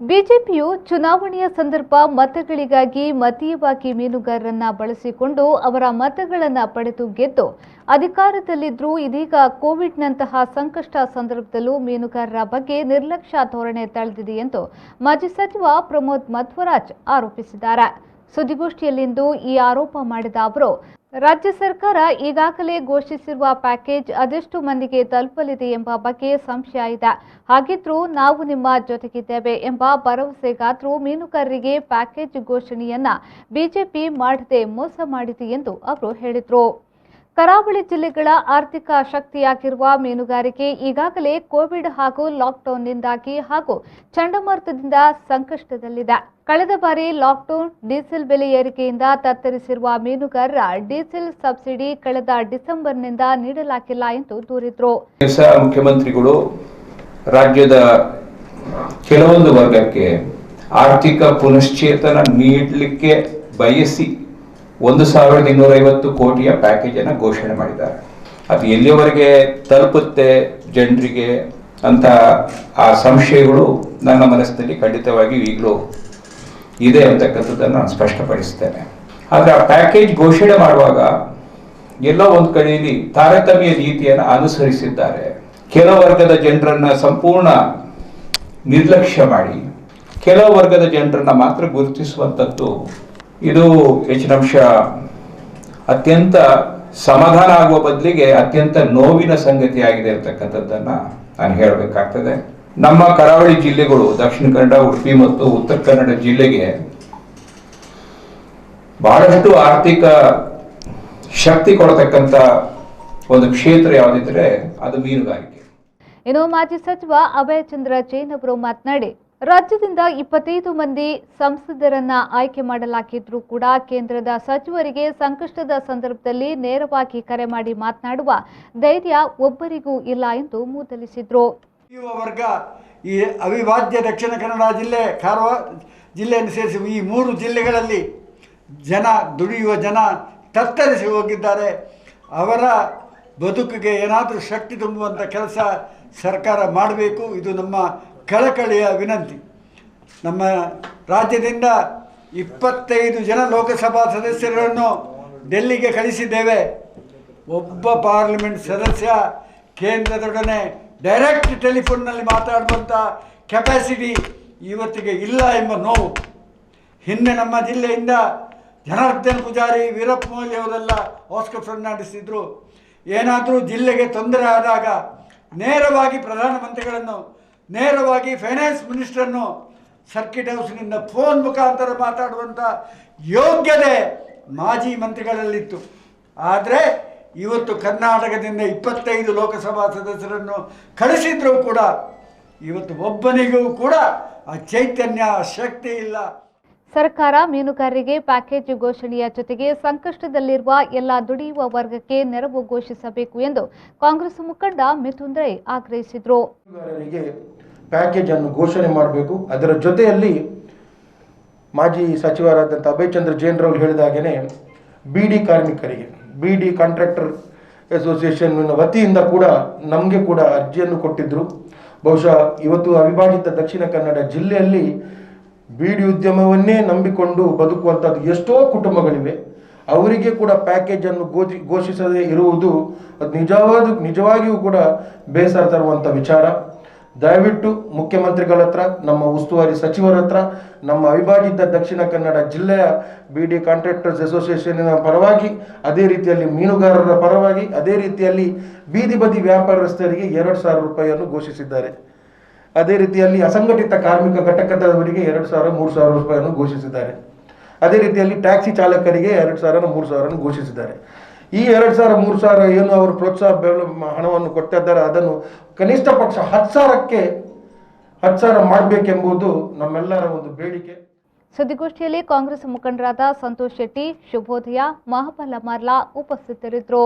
ಬಿಜೆಪಿಯು ಚುನಾವಣೆಯ ಸಂದರ್ಭ ಮತಗಳಿಗಾಗಿ ಮತೀಯವಾಗಿ ಮೀನುಗಾರರನ್ನ ಬಳಸಿಕೊಂಡು ಅವರ ಮತಗಳನ್ನು ಪಡೆದು ಗೆದ್ದು ಅಧಿಕಾರದಲ್ಲಿದ್ದರೂ ಇದೀಗ ಕೋವಿಡ್ನಂತಹ ಸಂಕಷ್ಟ ಸಂದರ್ಭದಲ್ಲೂ ಮೀನುಗಾರರ ಬಗ್ಗೆ ನಿರ್ಲಕ್ಷ್ಯ ಧೋರಣೆ ತಳೆದಿದೆ ಎಂದು ಮಾಜಿ ಸಚಿವ ಪ್ರಮೋದ್ ಮಧ್ವರಾಜ್ ಆರೋಪಿಸಿದ್ದಾರೆ. ಸುದ್ದಿಗೋಷ್ಠಿಯಲ್ಲಿಂದು ಈ ಆರೋಪ ಮಾಡಿದ ಅವರು, ರಾಜ್ಯ ಸರ್ಕಾರ ಈಗಾಗಲೇ ಘೋಷಿಸಿರುವ ಪ್ಯಾಕೇಜ್ ಅದೆಷ್ಟು ಮಂದಿಗೆ ತಲುಪಲಿದೆ ಎಂಬ ಬಗ್ಗೆ ಸಂಶಯ ಇದೆ. ಹಾಗಿದ್ರೂ ನಾವು ನಿಮ್ಮ ಜೊತೆಗಿದ್ದೇವೆ ಎಂಬ ಭರವಸೆಗಾದರೂ ಮೀನುಗಾರರಿಗೆ ಪ್ಯಾಕೇಜ್ ಘೋಷಣೆಯನ್ನ ಬಿಜೆಪಿ ಮಾಡದೆ ಮೋಸ ಮಾಡಿದೆ ಎಂದು ಅವರು ಹೇಳಿದರು. ಕರಾವಳಿ ಜಿಲ್ಲೆಗಳ ಆರ್ಥಿಕ ಶಕ್ತಿಯಾಗಿರುವ ಮೀನುಗಾರಿಕೆ ಈಗಾಗಲೇ ಕೋವಿಡ್ ಹಾಗೂ ಲಾಕ್ಡೌನ್ನಿಂದಾಗಿ ಹಾಗೂ ಚಂಡಮಾರುತದಿಂದ ಸಂಕಷ್ಟದಲ್ಲಿದೆ. ಕಳೆದ ಬಾರಿ ಲಾಕ್ಡೌನ್, ಡೀಸೆಲ್ ಬೆಲೆ ಏರಿಕೆಯಿಂದ ತತ್ತರಿಸಿರುವ ಮೀನುಗಾರರ ಡೀಸೆಲ್ ಸಬ್ಸಿಡಿ ಕಳೆದ ಡಿಸೆಂಬರ್ನಿಂದ ನೀಡಲಾಗಿಲ್ಲ ಎಂದು ದೂರಿದರು. ಮುಖ್ಯಮಂತ್ರಿಗಳು ರಾಜ್ಯದ ಕೆಲವೊಂದು ವರ್ಗಕ್ಕೆ ಆರ್ಥಿಕ ಪುನಶ್ಚೇತನ ನೀಡಲಿಕ್ಕೆ ಬಯಸಿ 1250 ಕೋಟಿಯ ಪ್ಯಾಕೇಜ್ ಅನ್ನು ಘೋಷಣೆ ಮಾಡಿದ್ದಾರೆ. ಅದು ಎಲ್ಲಿಯವರೆಗೆ ತಲುಪುತ್ತೆ ಜನರಿಗೆ ಅಂತ ಆ ಸಂಶಯಗಳು ನನ್ನ ಮನಸ್ಸಿನಲ್ಲಿ ಖಂಡಿತವಾಗಿ ಈಗಲೂ ಇದೆ ಅಂತಕ್ಕಂಥದ್ದನ್ನು ನಾನು ಸ್ಪಷ್ಟಪಡಿಸ್ತೇನೆ. ಆದರೆ ಆ ಪ್ಯಾಕೇಜ್ ಘೋಷಣೆ ಮಾಡುವಾಗ ಎಲ್ಲೋ ಒಂದು ಕಡೆಯಲ್ಲಿ ತಾರತಮ್ಯ ನೀತಿಯನ್ನು ಅನುಸರಿಸಿದ್ದಾರೆ. ಕೆಲವು ವರ್ಗದ ಜನರನ್ನ ಸಂಪೂರ್ಣ ನಿರ್ಲಕ್ಷ್ಯ ಮಾಡಿ ಕೆಲವು ವರ್ಗದ ಜನರನ್ನ ಮಾತ್ರ ಗುರುತಿಸುವಂಥದ್ದು ಇದು ಹೆಚ್ಚಿನ ಅಂಶ ಅತ್ಯಂತ ಸಮಾಧಾನ ಆಗುವ ಬದಲಿಗೆ ಅತ್ಯಂತ ನೋವಿನ ಸಂಗತಿಯಾಗಿದೆ ಅಂತಕ್ಕಂಥದ್ದನ್ನ ನಾನು ಹೇಳಬೇಕಾಗ್ತದೆ. ನಮ್ಮ ಕರಾವಳಿ ಜಿಲ್ಲೆಗಳು ದಕ್ಷಿಣ ಕನ್ನಡ, ಉಡುಪಿ ಮತ್ತು ಉತ್ತರ ಕನ್ನಡ ಜಿಲ್ಲೆಗೆ ಬಹಳಷ್ಟು ಆರ್ಥಿಕ ಶಕ್ತಿ ಕೊಡತಕ್ಕಂಥ ಒಂದು ಕ್ಷೇತ್ರ ಯಾವುದಿದ್ರೆ ಅದು ಮೀನುಗಾರಿಕೆ. ಇನ್ನು ಮಾಜಿ ಸಚಿವ ಅಭಯಚಂದ್ರ ಜೈನ್ ಅವರು ಮಾತನಾಡಿ, ರಾಜ್ಯದಿಂದ 25 ಮಂದಿ ಸಂಸದರನ್ನ ಆಯ್ಕೆ ಮಾಡಲಾಗಿದ್ರೂ ಕೂಡ ಕೇಂದ್ರದ ಸಚಿವರಿಗೆ ಸಂಕಷ್ಟದ ಸಂದರ್ಭದಲ್ಲಿ ನೇರವಾಗಿ ಕರೆ ಮಾಡಿ ಮಾತನಾಡುವ ಧೈರ್ಯ ಒಬ್ಬರಿಗೂ ಇಲ್ಲ ಎಂದು ಮೂದಲಿಸಿದ್ರು. ವರ್ಗ ಈ ಅವಿಭಾಜ್ಯ ದಕ್ಷಿಣ ಕನ್ನಡ ಜಿಲ್ಲೆ, ಕಾರವಾರ ಜಿಲ್ಲೆಯನ್ನು ಸೇರಿಸಿ ಈ 3 ಜಿಲ್ಲೆಗಳಲ್ಲಿ ದುಡಿಯುವ ಜನ ತತ್ತರಿಸಿ ಹೋಗಿದ್ದಾರೆ. ಅವರ ಬದುಕಿಗೆ ಏನಾದರೂ ಶಕ್ತಿ ತುಂಬುವಂಥ ಕೆಲಸ ಸರ್ಕಾರ ಮಾಡಬೇಕು. ಇದು ನಮ್ಮ ಕಳಕಳಿಯ ವಿನಂತಿ. ನಮ್ಮ ರಾಜ್ಯದಿಂದ 25 ಜನ ಲೋಕಸಭಾ ಸದಸ್ಯರನ್ನು ಡೆಲ್ಲಿಗೆ ಕಳಿಸಿದ್ದೇವೆ. ಒಬ್ಬ ಪಾರ್ಲಿಮೆಂಟ್ ಸದಸ್ಯ ಕೇಂದ್ರದೊಡನೆ ಡೈರೆಕ್ಟ್ ಟೆಲಿಫೋನ್ನಲ್ಲಿ ಮಾತಾಡುವಂಥ ಕೆಪಾಸಿಟಿ ಇವತ್ತಿಗೆ ಇಲ್ಲ ಎಂಬ ನೋವು. ಹಿಂದೆ ನಮ್ಮ ಜಿಲ್ಲೆಯಿಂದ ಜನಾರ್ದನ್ ಪೂಜಾರಿ, ವೀರಪ್ಪ ಮೊಯ್ಲಿ ಅವರೆಲ್ಲ ಆಸ್ಕರ್ ಫರ್ನಾಂಡಿಸ್ ಇದ್ದರು. ಏನಾದರೂ ಜಿಲ್ಲೆಗೆ ತೊಂದರೆ ಆದಾಗ ನೇರವಾಗಿ ಪ್ರಧಾನಮಂತ್ರಿಗಳನ್ನು, ನೇರವಾಗಿ ಫೈನಾನ್ಸ್ ಮಿನಿಸ್ಟರನ್ನು ಸರ್ಕಿಟ್ ಹೌಸ್ನಿಂದ ಫೋನ್ ಮುಖಾಂತರ ಮಾತಾಡುವಂಥ ಯೋಗ್ಯತೆ ಮಾಜಿ ಮಂತ್ರಿಗಳಲ್ಲಿತ್ತು. ಆದರೆ ಇವತ್ತು ಕರ್ನಾಟಕದಿಂದ 25 ಲೋಕಸಭಾ ಸದಸ್ಯರನ್ನು ಕಳಿಸಿದ್ರೂ ಕೂಡ ಇವತ್ತು ಒಬ್ಬನಿಗೂ ಕೂಡ ಆ ಚೈತನ್ಯ, ಶಕ್ತಿ ಇಲ್ಲ. ಸರ್ಕಾರ ಮೀನುಗಾರರಿಗೆ ಪ್ಯಾಕೇಜ್ ಘೋಷಣೆಯ ಜೊತೆಗೆ ಸಂಕಷ್ಟದಲ್ಲಿರುವ ಎಲ್ಲ ದುಡಿಯುವ ವರ್ಗಕ್ಕೆ ನೆರವು ಘೋಷಿಸಬೇಕು ಎಂದು ಕಾಂಗ್ರೆಸ್ ಮುಖಂಡ ಮಿಥುನ್ ರೈ ಆಗ್ರಹಿಸಿದರು. ಮೀನುಗಾರರಿಗೆ ಪ್ಯಾಕೇಜ್ ಅನ್ನು ಘೋಷಣೆ ಮಾಡಬೇಕು. ಅದರ ಜೊತೆಯಲ್ಲಿ ಮಾಜಿ ಸಚಿವರಾದಂಥ ಅಭಯಚಂದ್ರ ಜೈನ್ ರವರು ಹೇಳಿದಾಗೇನೆ ಬಿಡಿ ಕಾರ್ಮಿಕರಿಗೆ, ಬಿಡಿ ಕಾಂಟ್ರಾಕ್ಟರ್ ಅಸೋಸಿಯೇಷನ್ ವತಿಯಿಂದ ಕೂಡ ನಮಗೆ ಕೂಡ ಅರ್ಜಿಯನ್ನು ಕೊಟ್ಟಿದ್ದರು. ಬಹುಶಃ ಇವತ್ತು ಅವಿಭಾಜಿತ ದಕ್ಷಿಣ ಕನ್ನಡ ಜಿಲ್ಲೆಯಲ್ಲಿ ಬೀಡಿ ಉದ್ಯಮವನ್ನೇ ನಂಬಿಕೊಂಡು ಬದುಕುವಂಥದ್ದು ಎಷ್ಟೋ ಕುಟುಂಬಗಳಿವೆ. ಅವರಿಗೆ ಕೂಡ ಪ್ಯಾಕೇಜ್ ಅನ್ನು ಘೋಷಿಸದೇ ಇರುವುದು ಅದು ನಿಜವಾಗಿಯೂ ಕೂಡ ಬೇಸರ ತರುವಂಥ ವಿಚಾರ. ದಯವಿಟ್ಟು ಮುಖ್ಯಮಂತ್ರಿಗಳ ಹತ್ರ, ನಮ್ಮ ಉಸ್ತುವಾರಿ ಸಚಿವರ ಹತ್ರ, ನಮ್ಮ ಅವಿಭಾಜಿತ ದಕ್ಷಿಣ ಕನ್ನಡ ಜಿಲ್ಲೆಯ ಬಿಡಿ ಕಾಂಟ್ರಾಕ್ಟರ್ಸ್ ಅಸೋಸಿಯೇಷನ್ನ ಪರವಾಗಿ, ಅದೇ ರೀತಿಯಲ್ಲಿ ಮೀನುಗಾರರ ಪರವಾಗಿ, ಅದೇ ರೀತಿಯಲ್ಲಿ ಬೀದಿ ಬದಿ ವ್ಯಾಪಾರಸ್ಥರಿಗೆ 2,000 ರೂಪಾಯಿಯನ್ನು ಘೋಷಿಸಿದ್ದಾರೆ. ಅದೇ ರೀತಿಯಲ್ಲಿ ಅಸಂಘಟಿತ ಕಾರ್ಮಿಕ ಘಟಕದವರಿಗೆ 2,000, 3,000 ರೂಪಾಯಿಯನ್ನು ಘೋಷಿಸಿದ್ದಾರೆ. ಅದೇ ರೀತಿಯಲ್ಲಿ ಟ್ಯಾಕ್ಸಿ ಚಾಲಕರಿಗೆ 2,000, 3,000 ಘೋಷಿಸಿದ್ದಾರೆ. ಈ 2,000, 3,000 ಏನು ಅವರು ಪ್ರೋತ್ಸಾಹ ಹಣವನ್ನು ಕೊಟ್ಟಿದ್ದಾರೆ, ಅದನ್ನು ಕನಿಷ್ಠ ಪಕ್ಷ 10,000 ಮಾಡಬೇಕೆಂಬುದು ನಮ್ಮೆಲ್ಲರ ಒಂದು ಬೇಡಿಕೆ. ಸುದ್ದಿಗೋಷ್ಠಿಯಲ್ಲಿ ಕಾಂಗ್ರೆಸ್ ಮುಖಂಡರಾದ ಸಂತೋಷ್ ಶೆಟ್ಟಿ, ಶುಭೋದಯ, ಮಹಾಬಲ ಮಾರ್ಲಾ ಉಪಸ್ಥಿತರಿದ್ದರು.